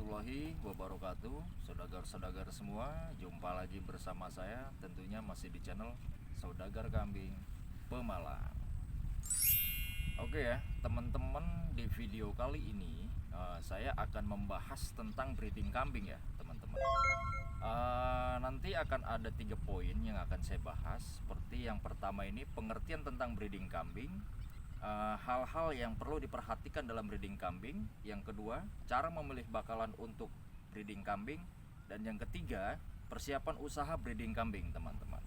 warahmatullahi wabarakatuh. Saudagar-saudagar semua, jumpa lagi bersama saya, tentunya masih di channel Saudagar Kambing Pemalang. Oke ya teman-teman, di video kali ini saya akan membahas tentang breeding kambing ya teman-teman. Nanti akan ada 3 poin yang akan saya bahas. Seperti yang pertama ini, pengertian tentang breeding kambing, hal-hal yang perlu diperhatikan dalam breeding kambing. Yang kedua, cara memilih bakalan untuk breeding kambing. Dan yang ketiga, persiapan usaha breeding kambing teman-teman.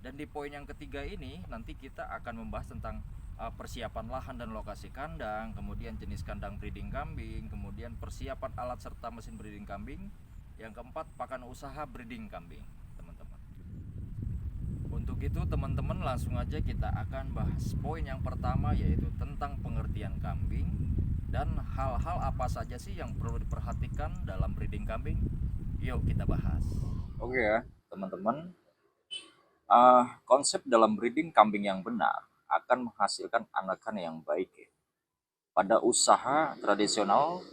Dan di poin yang ketiga ini nanti kita akan membahas tentang persiapan lahan dan lokasi kandang, kemudian jenis kandang breeding kambing, kemudian persiapan alat serta mesin breeding kambing. Yang keempat, pakan usaha breeding kambing teman-teman. Untuk itu teman-teman, langsung aja kita akan bahas poin yang pertama, yaitu tentang pengertian kambing dan hal-hal apa saja sih yang perlu diperhatikan dalam breeding kambing. Yuk kita bahas. Oke ya teman-teman, konsep dalam breeding kambing yang benar akan menghasilkan anakan yang baik ya. Pada usaha tradisional,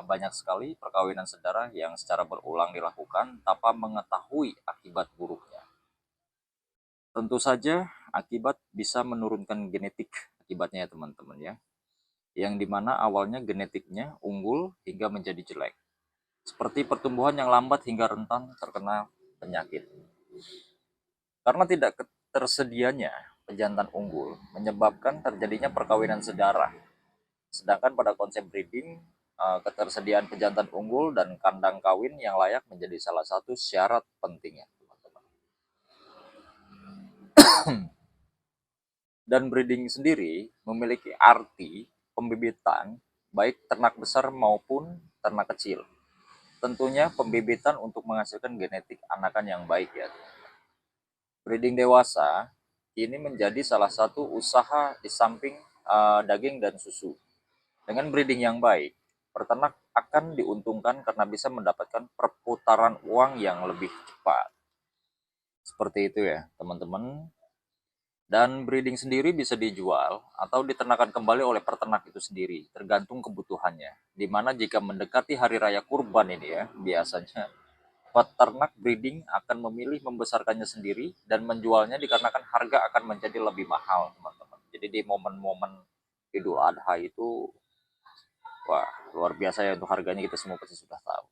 banyak sekali perkawinan sedara yang secara berulang dilakukan tanpa mengetahui akibat buruknya. Tentu saja akibat bisa menurunkan genetik akibatnya ya teman-teman ya. Yang dimana awalnya genetiknya unggul hingga menjadi jelek. Seperti pertumbuhan yang lambat hingga rentan terkena penyakit. Karena tidak tersedianya pejantan unggul menyebabkan terjadinya perkawinan sedara. Sedangkan pada konsep breeding, ketersediaan pejantan unggul dan kandang kawin yang layak menjadi salah satu syarat pentingnya, teman-teman. Dan breeding sendiri memiliki arti pembibitan baik ternak besar maupun ternak kecil. Tentunya pembibitan untuk menghasilkan genetik anakan yang baik ya. Breeding dewasa ini menjadi salah satu usaha di samping daging dan susu. Dengan breeding yang baik, peternak akan diuntungkan karena bisa mendapatkan perputaran uang yang lebih cepat. Seperti itu ya, teman-teman. Dan breeding sendiri bisa dijual atau diternakan kembali oleh peternak itu sendiri, tergantung kebutuhannya. Dimana jika mendekati hari raya kurban ini ya, biasanya peternak breeding akan memilih membesarkannya sendiri dan menjualnya dikarenakan harga akan menjadi lebih mahal, teman-teman. Jadi di momen-momen Idul Adha itu, wah, luar biasa ya untuk harganya, kita semua pasti sudah tahu.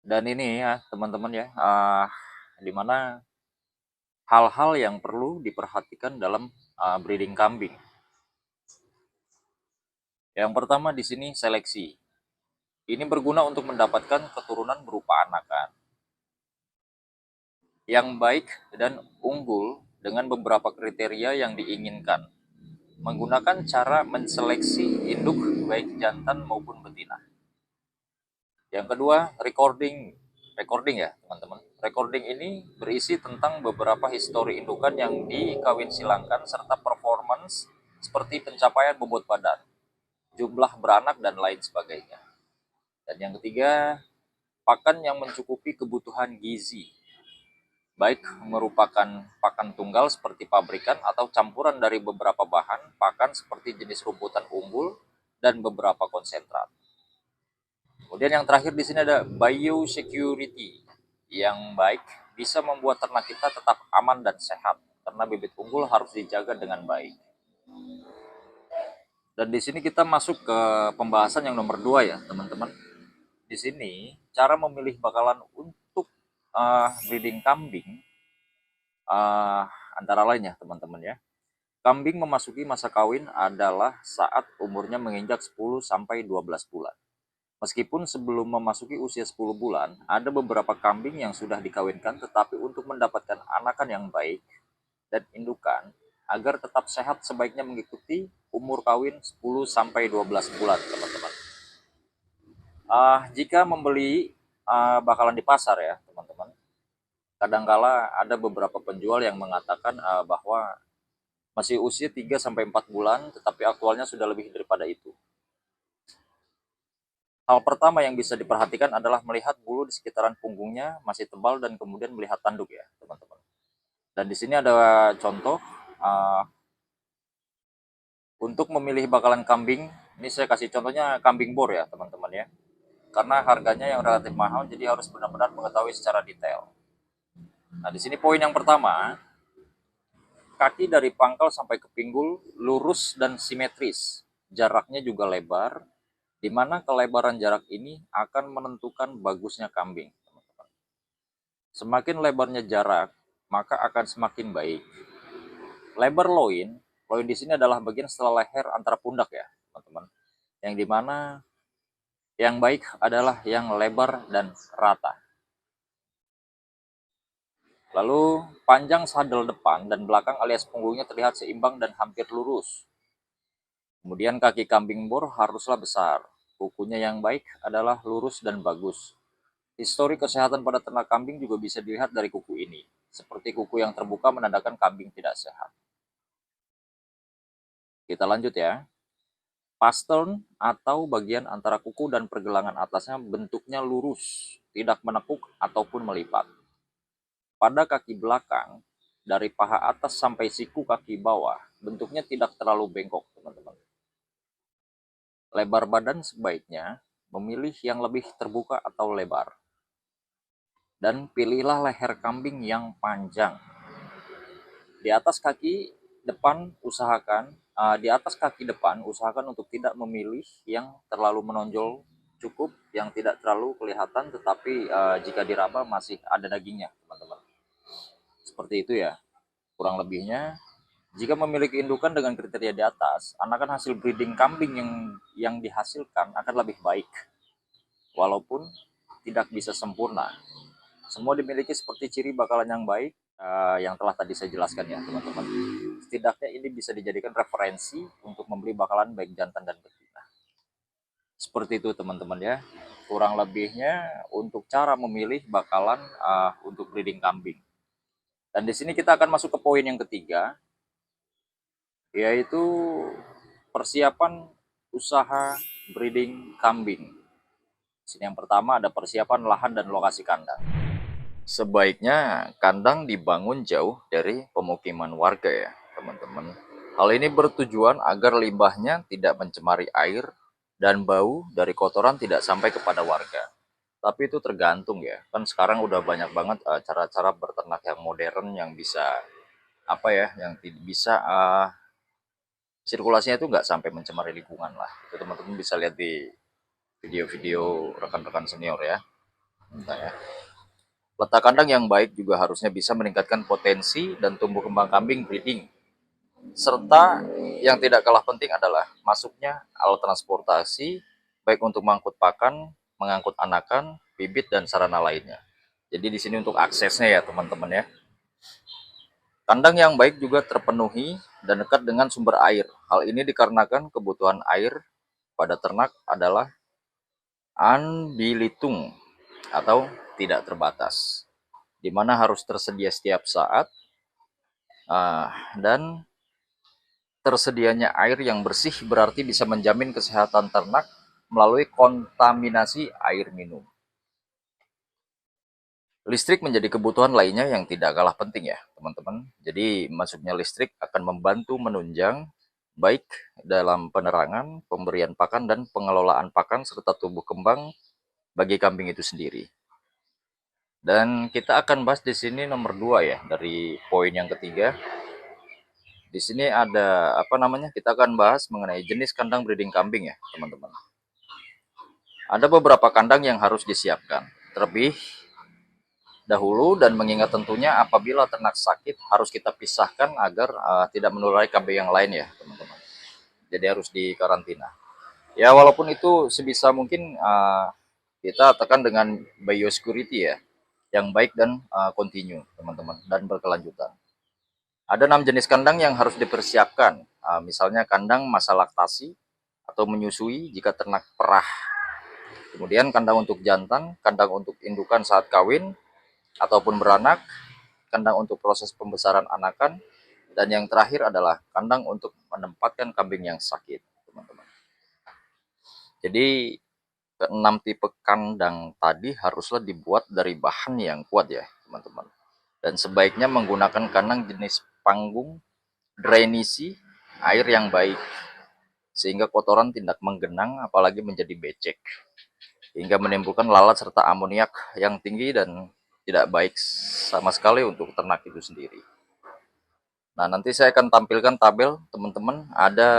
Dan ini ya teman-teman ya, dimana hal-hal yang perlu diperhatikan dalam breeding kambing. Yang pertama di sini seleksi. Ini berguna untuk mendapatkan keturunan berupa anakan yang baik dan unggul dengan beberapa kriteria yang diinginkan. Menggunakan cara menseleksi induk baik jantan maupun betina. Yang kedua, recording ya teman-teman. Recording ini berisi tentang beberapa histori indukan yang dikawin silangkan serta performance seperti pencapaian bobot badan, jumlah beranak dan lain sebagainya. Dan yang ketiga, pakan yang mencukupi kebutuhan gizi, baik merupakan pakan tunggal seperti pabrikan atau campuran dari beberapa bahan pakan seperti jenis rumputan unggul dan beberapa konsentrat. Kemudian yang terakhir di sini ada biosecurity yang baik bisa membuat ternak kita tetap aman dan sehat karena bibit unggul harus dijaga dengan baik. Dan di sini kita masuk ke pembahasan yang nomor 2 ya teman-teman. Di sini cara memilih bakalan untuk breeding kambing antara lain ya teman-teman ya. Kambing memasuki masa kawin adalah saat umurnya menginjak 10 sampai 12 bulan. Meskipun sebelum memasuki usia 10 bulan, ada beberapa kambing yang sudah dikawinkan, tetapi untuk mendapatkan anakan yang baik dan indukan, agar tetap sehat sebaiknya mengikuti umur kawin 10 sampai 12 bulan, teman-teman. Jika membeli bakalan di pasar ya, teman-teman, kadangkala ada beberapa penjual yang mengatakan bahwa masih usia 3 sampai 4 bulan, tetapi aktualnya sudah lebih daripada itu. Hal pertama yang bisa diperhatikan adalah melihat bulu di sekitaran punggungnya masih tebal dan kemudian melihat tanduk ya teman-teman. Dan di sini ada contoh untuk memilih bakalan kambing. Ini saya kasih contohnya kambing bor ya teman-teman ya. karena harganya yang relatif mahal, jadi harus benar-benar mengetahui secara detail. Nah, di sini poin yang pertama, kaki dari pangkal sampai ke pinggul lurus dan simetris. Jaraknya juga lebar, di mana kelebaran jarak ini akan menentukan bagusnya kambing. Semakin lebarnya jarak, maka akan semakin baik. Lebar loin, loin di sini adalah bagian setelah leher antara pundak ya, teman-teman. Yang dimana yang baik adalah yang lebar dan rata. Lalu panjang sadel depan dan belakang alias punggungnya terlihat seimbang dan hampir lurus. Kemudian kaki kambing bor haruslah besar. Kukunya yang baik adalah lurus dan bagus. Histori kesehatan pada ternak kambing juga bisa dilihat dari kuku ini. Seperti kuku yang terbuka menandakan kambing tidak sehat. Kita lanjut ya. Pastern atau bagian antara kuku dan pergelangan atasnya bentuknya lurus, tidak menekuk ataupun melipat. Pada kaki belakang, dari paha atas sampai siku kaki bawah, bentuknya tidak terlalu bengkok, teman-teman. Lebar badan sebaiknya memilih yang lebih terbuka atau lebar. Dan pilihlah leher kambing yang panjang. Di atas kaki depan usahakan untuk tidak memilih yang terlalu menonjol, cukup yang tidak terlalu kelihatan, tetapi jika diraba masih ada dagingnya, teman-teman. Seperti itu ya, kurang lebihnya. Jika memiliki indukan dengan kriteria di atas, anakan hasil breeding kambing yang dihasilkan akan lebih baik, walaupun tidak bisa sempurna. Semua dimiliki seperti ciri bakalan yang baik, yang telah tadi saya jelaskan ya, teman-teman. Setidaknya ini bisa dijadikan referensi untuk membeli bakalan baik jantan dan betina. Seperti itu, teman-teman ya. Kurang lebihnya untuk cara memilih bakalan untuk breeding kambing. Dan di sini kita akan masuk ke poin yang ketiga, yaitu persiapan usaha breeding kambing. Di sini yang pertama ada persiapan lahan dan lokasi kandang. Sebaiknya kandang dibangun jauh dari pemukiman warga ya, teman-teman. Hal ini bertujuan agar limbahnya tidak mencemari air dan bau dari kotoran tidak sampai kepada warga. Tapi itu tergantung ya, kan sekarang udah banyak banget cara-cara berternak yang modern yang bisa yang bisa sirkulasinya itu nggak sampai mencemari lingkungan lah. Itu teman-teman bisa lihat di video-video rekan-rekan senior ya. Entah ya. Letak kandang yang baik juga harusnya bisa meningkatkan potensi dan tumbuh kembang kambing breeding. Serta yang tidak kalah penting adalah masuknya alat transportasi, baik untuk mengangkut pakan, mengangkut anakan, bibit, dan sarana lainnya. Jadi di sini untuk aksesnya ya teman-teman ya. Kandang yang baik juga terpenuhi dan dekat dengan sumber air. Hal ini dikarenakan kebutuhan air pada ternak adalah unbilitung atau tidak terbatas, di mana harus tersedia setiap saat, dan tersedianya air yang bersih berarti bisa menjamin kesehatan ternak melalui kontaminasi air minum. Listrik menjadi kebutuhan lainnya yang tidak kalah penting ya, teman-teman. Jadi masuknya listrik akan membantu menunjang baik dalam penerangan, pemberian pakan, dan pengelolaan pakan serta tumbuh kembang bagi kambing itu sendiri. Dan kita akan bahas di sini nomor 2 ya, dari poin yang ketiga. Di sini ada kita akan bahas mengenai jenis kandang breeding kambing ya, teman-teman. Ada beberapa kandang yang harus disiapkan terlebih dahulu, dan mengingat tentunya apabila ternak sakit harus kita pisahkan agar tidak menulari kambing yang lain ya, teman-teman. Jadi harus dikarantina. Ya walaupun itu sebisa mungkin kita tekan dengan biosecurity ya, yang baik dan continue, teman-teman, dan berkelanjutan. Ada 6 jenis kandang yang harus dipersiapkan, misalnya kandang masa laktasi atau menyusui jika ternak perah. Kemudian kandang untuk jantan, kandang untuk indukan saat kawin ataupun beranak, kandang untuk proses pembesaran anakan, dan yang terakhir adalah kandang untuk menempatkan kambing yang sakit, teman-teman. Jadi ke-6 tipe kandang tadi haruslah dibuat dari bahan yang kuat ya, teman-teman. Dan sebaiknya menggunakan kandang jenis panggung, drainasi, air yang baik, sehingga kotoran tidak menggenang apalagi menjadi becek. hingga menimbulkan lalat serta amoniak yang tinggi dan tidak baik sama sekali untuk ternak itu sendiri. Nah, nanti saya akan tampilkan tabel teman-teman, ada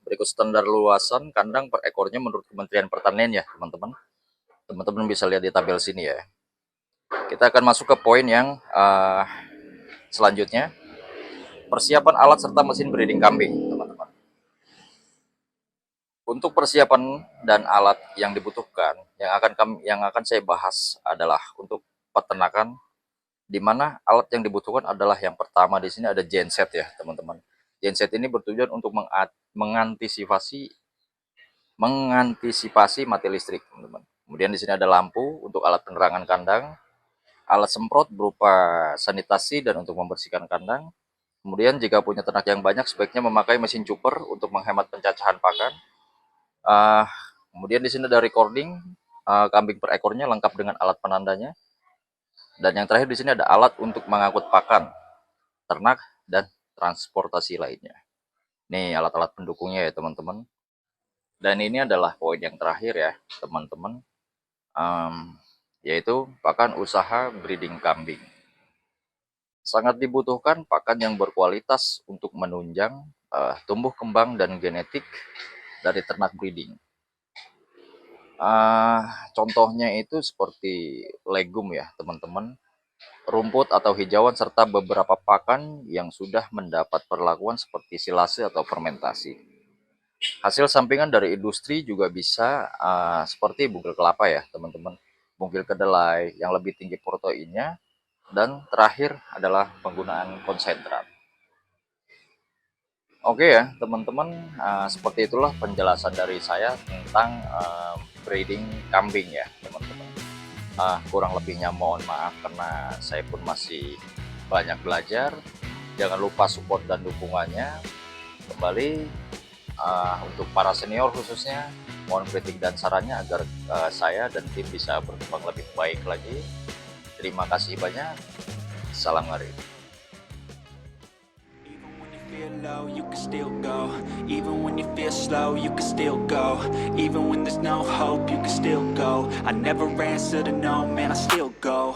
berikut standar luasan kandang per ekornya menurut Kementerian Pertanian ya teman-teman. Teman-teman bisa lihat di tabel sini ya. Kita akan masuk ke poin yang selanjutnya, persiapan alat serta mesin breeding kambing teman-teman. Untuk persiapan dan alat yang dibutuhkan, yang akan saya bahas adalah untuk peternakan, di mana alat yang dibutuhkan adalah yang pertama di sini ada genset ya teman-teman. Genset ini bertujuan untuk mengantisipasi mati listrik teman-teman. Kemudian di sini ada lampu untuk alat penerangan kandang, alat semprot berupa sanitasi dan untuk membersihkan kandang. Kemudian jika punya ternak yang banyak, sebaiknya memakai mesin chopper untuk menghemat pencacahan pakan. Kemudian di sini ada recording kambing per ekornya lengkap dengan alat penandanya. Dan yang terakhir di sini ada alat untuk mengangkut pakan ternak dan transportasi lainnya. Nih alat-alat pendukungnya ya teman-teman. Dan ini adalah poin yang terakhir ya teman-teman, yaitu pakan usaha breeding kambing. Sangat dibutuhkan pakan yang berkualitas untuk menunjang tumbuh kembang dan genetik dari ternak breeding. Contohnya itu seperti legum ya teman-teman, rumput atau hijauan, serta beberapa pakan yang sudah mendapat perlakuan seperti silase atau fermentasi. Hasil sampingan dari industri juga bisa seperti bugil kelapa ya teman-teman, bugil kedelai yang lebih tinggi proteinnya, dan terakhir adalah penggunaan konsentrat. Oke ya teman-teman, seperti itulah penjelasan dari saya tentang breeding kambing ya teman-teman. Kurang lebihnya mohon maaf karena saya pun masih banyak belajar. Jangan lupa support dan dukungannya. Kembali untuk para senior khususnya, mohon kritik dan sarannya agar saya dan tim bisa berkembang lebih baik lagi. Terima kasih banyak. Salam ngari. Low, you can still go. Even when you feel slow, you can still go. Even when there's no hope, you can still go. I never answer to no, man, I still go.